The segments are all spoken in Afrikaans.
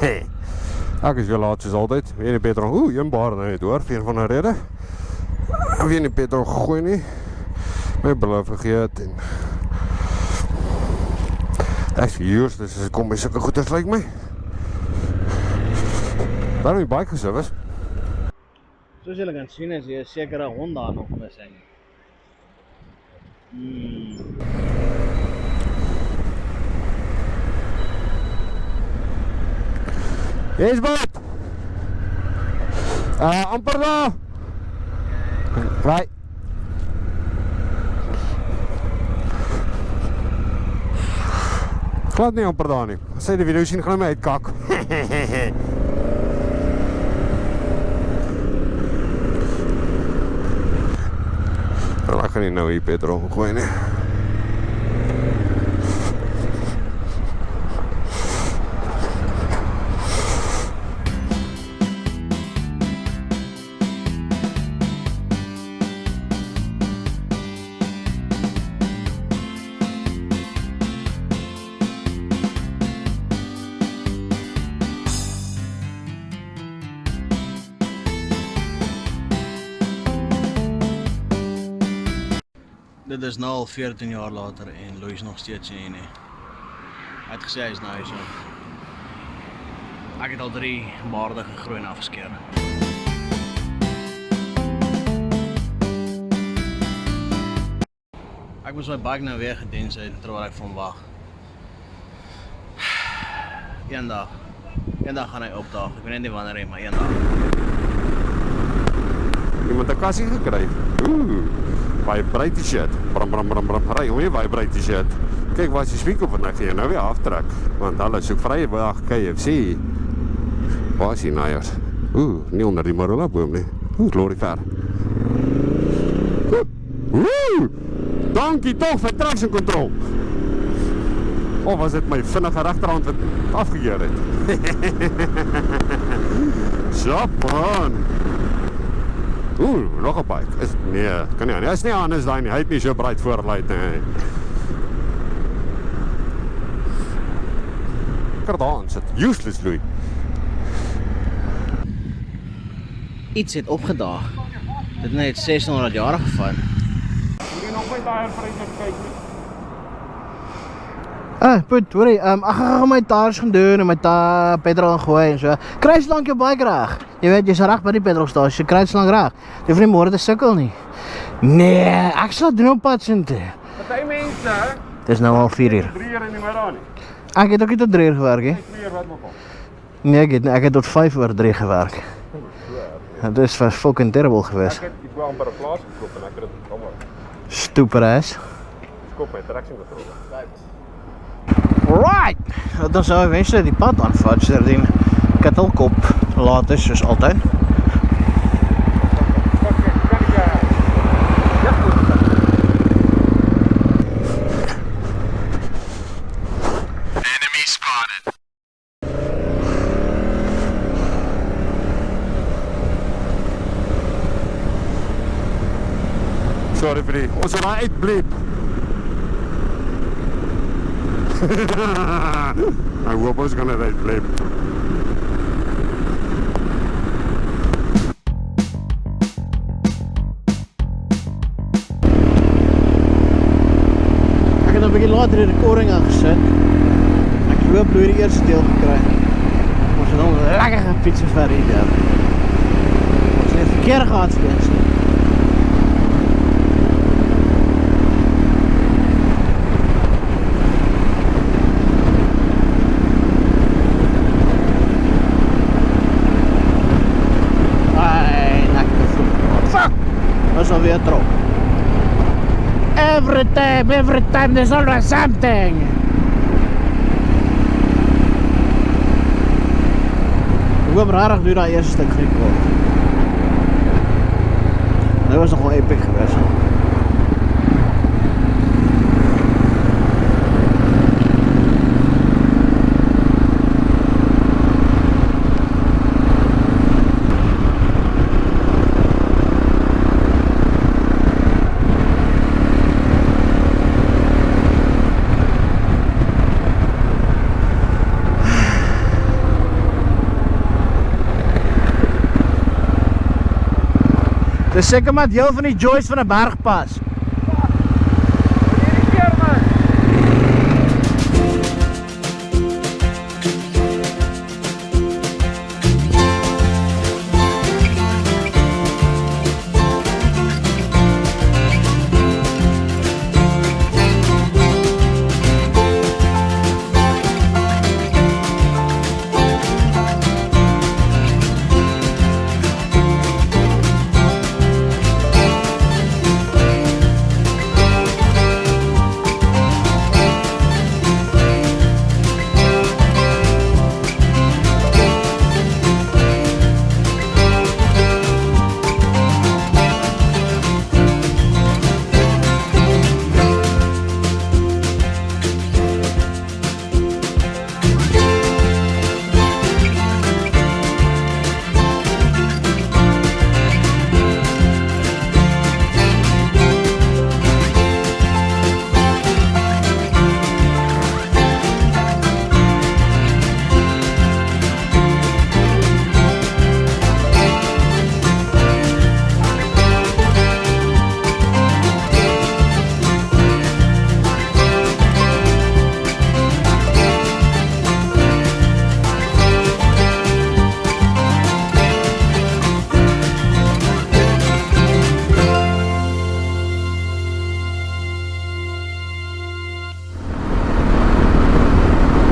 Ek is weer laat soos altyd. Weer nie petrol. Een bar nou net hoor, vir van 'n rede. Weer nie petrol gegooi nie. My brille vergeet en ek is hier, dus as ek kom by sulke goeders lyk my. Daar my bike geservice. Soos julle kan sien is hier 'n sekere hond daar nog missing. Yes, wat? Amper daar. Right. Glad nie amper daar nie. As jy die video sien, gaan my uitkak. Ek gaan nie nou hier petrol gooi nie. Dit is nou al 14 jaar later en Louis nog steeds hier nie. Hy het gesê hy is nou hier so. Ek het al 3 baarde gegroei en afgeskeer. Ek moes my bike nou weer gediens het terwyl ek van wag. Eendag gaan hy opdaag. Ek weet net nie wanneer nie, maar eendag. Iemand 'n kassie gekry. Vibrate shit. Bram. Ry, hoe jy vibrate shit. Kyk waar is die speaker van ek hier nou weer aftrek. Want hulle soek vrye wag KFC. Waar is die naiers? Nie onder die marula boom nie. Glory ver. Dankie toch vir traction control. Of was dit my vinnige regterhand wat afgekeer het? Japan. Nog 'n bike. Nee, kan nie. Hy is nie anders daai nie. Hy het nie so breed voorluit nie. Kardaan sit useless Louis. Iets het opgedaag. Dit het net 600 jaar gevat. Moet jy nog my tyre prys kyk nie? Put, hoorie, ek gaan my tyres gaan doen en my petrol gaan gooi en so. Kry slank jou bike reg. Jy weet, jy's reg by die petrolstasie, jy kry slank reg. Jy hoef nie môre te sukkel nie. Nee, ek sal doen op pad sin toe. Party mense, Dis nou al 4 uur. 3 uur in die middag nie. Ek het ook nie tot 3 uur gewerk nie. 2 uur wat nog al. Nee, ek het tot 5 oor 3 gewerk. Dit is fucking terrible geweest. Ek wou amper 'n plaas gekoop en ek het dit almal. Stupid ass. Skop my traction control. Right! Dan sou eventually die pad aanvat, sodat die Graskop laat is soos altyd. Enemy spotted. Sorry vir die, ons gaan uitbleep. Ek hoop ons gaan uitbleep. Ek het 'n bietjie later die recording aangesit. Ek hoop jy die eerste deel gekry. Ons het dan lekker gefiets vir hier. Ons het verkeer gehad steeds. Alweer trop. Every time there's always something. Ek hoop rarig doen dat eerste stuk griep word. Dit was nogal epic geweest. Dis seker maar deel van die joys van 'n bergpas. Hierdie keer man.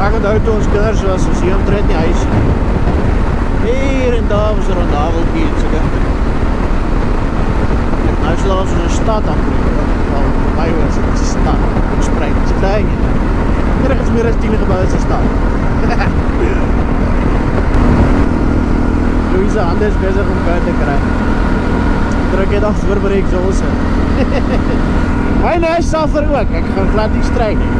Ek onthou toe ons kinders was, ons hier omtrent die huis. Hier en daar was een naveltjie en soke. Nou is daar soos 'n stad aanbreek. Wel, vir my was dit 'n stad. Verspreid, dit is klein. Nergens meer as 10 gebouwe is 'n stad. Louise hande is bezig om koud te kry. Druk jy dan voor by die exhaust. My neus suffer ook, ek gaan glad nie stry nie.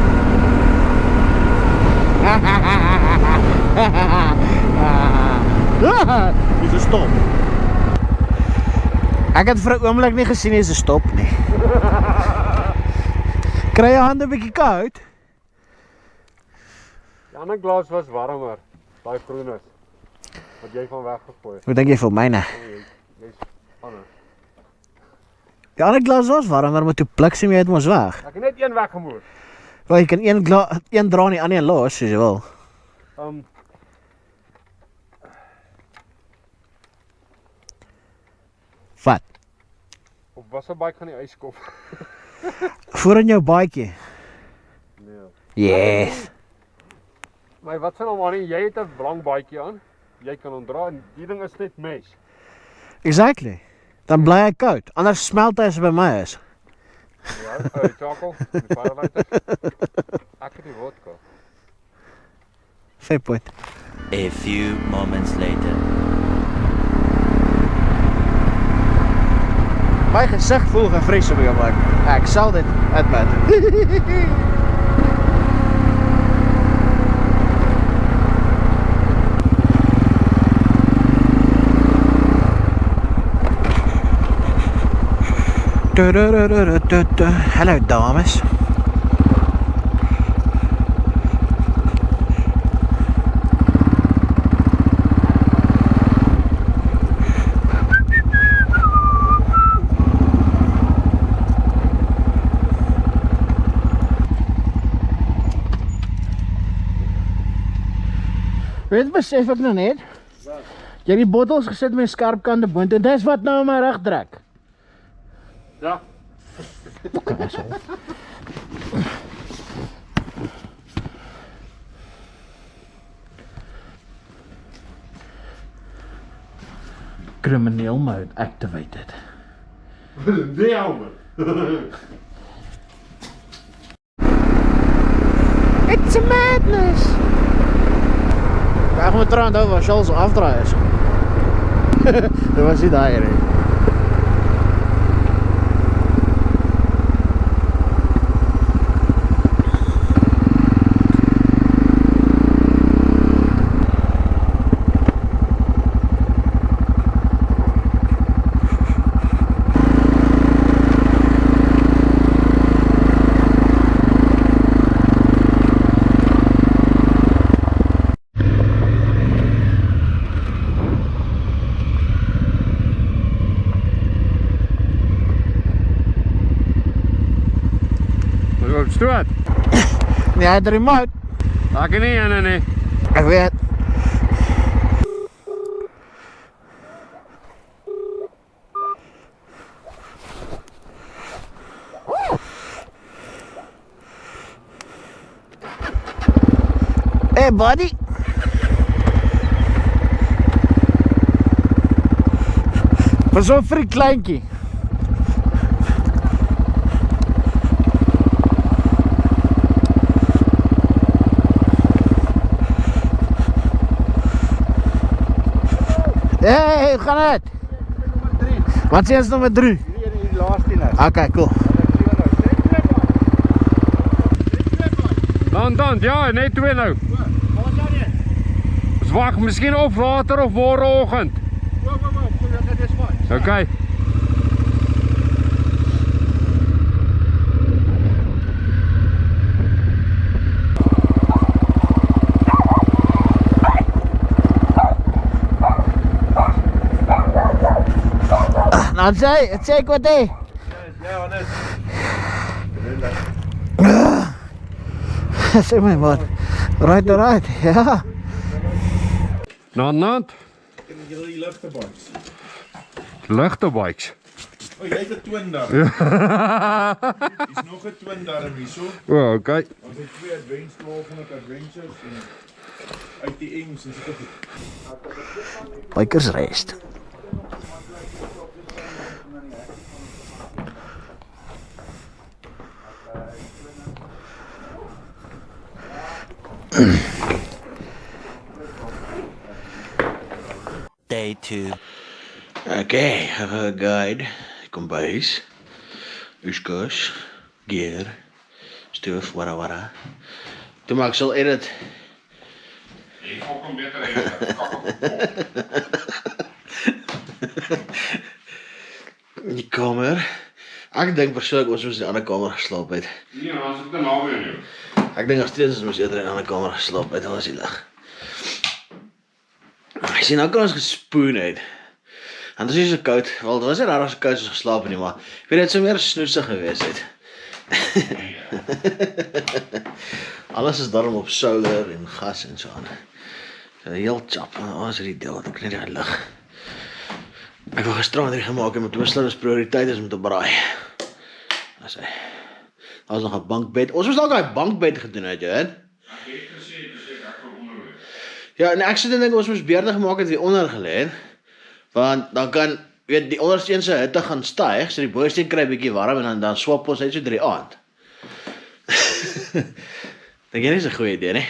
Dis 'n stop. Ek het vir 'n oomblik nie gesien dis 'n stop nie. Kry jou hande 'n bietjie koud? Die ander glas was warmer. Daai groen is. Wat jy van weggegooi het. Hoe dink jy vir myne? Jy's anders. Die ander glas was warmer, maar toe bliksem jy het mos weg. Ek het net een weggemoer. Wel, jy kan een dra en die ander een los, soos jy wil. Wat? Op watter bike gaan die yskop? Voor in jou baadjie. Nee. Yes. Maar wat s'n nou aan nie? Jy het 'n lang baadjie aan. Jy kan hom dra en die ding is net mes. Exactly. Dan bly hy koud. Anders smelt hy as by my is. Ja, Charl, die firelighter. Ek het die vodka. Fair point. A few moments later. My gesig voel gefresh op die oomblik. Ek sal dit admit. Hallo dames. Weet besef ek nou net? Wat? Jy het die bottels gesit met skerp kante boontoe en dis wat nou my rug trek. Ja. Fucking asshole. Criminal mode activated. Nee, ouwe. It's a madness. Ek moet trouwens nou waar Charl se afdraai is. Dit was nie daai nie. Dood. Nee, hy het remote. Ek nie ene nie. Ek weet. Hey buddy. Pas op vir die kleintjie. Hey, hoe gaan dit? Wat is nummer 3? Die laaste nou. Okay, cool. Dan, ja, net 2 nou. Wat was jy nie? Ons wag miskien of later of môreoggend. Dit is fyn. Okay. Nou sê ek wat hy. Ja, net. Sê my man. Right, ja. Nant. Ken jy die ligte bikes? Ligte bikes. O, jy het 'n twin daar. Dis nog 'n twin daar hierso. O, okay. Ons het 2 advance 1200 adventures en uit die Engs en so goed. Bikers rest. Day 2. Okay, guide, kombuis, uskus, gear, stoof, wara. Toe maar ek sal edit. Jy fok hom beter edit. Die kamer. Ek dink persoonlik ons moes in die ander kamer geslaap het. Nee, ons het 'n nawe in jou. Ek dink nog steeds ons moes eerder in 'n ander kamer geslaap het, dan was die lig. Ek sien nou kan ons gespoen het. En dit is so koud. Wel, dit was nie rarig so koud as ons geslaap het nie, maar ek weet dit sou meer snoesig gewees het. Alles is daarom op solar en gas en so aan. So heel chap. Waar is die deel wat ek net die lig. Ek wou gisterand hier gemaak en met besluit as prioriteit is om te braai. As hy. Daar was nog 'n bankbed. Ons moes dalk daai bankbed gedoen het, jy weet. Ja, en ek sê dink ons moes beerde gemaak het wie onder gelê het. Want dan kan weet die onderste een se hitte gaan styg, so die boonste een kry bietjie warm en dan swap ons uit so 3 aand. Dink jy dis 'n goeie idee, nee?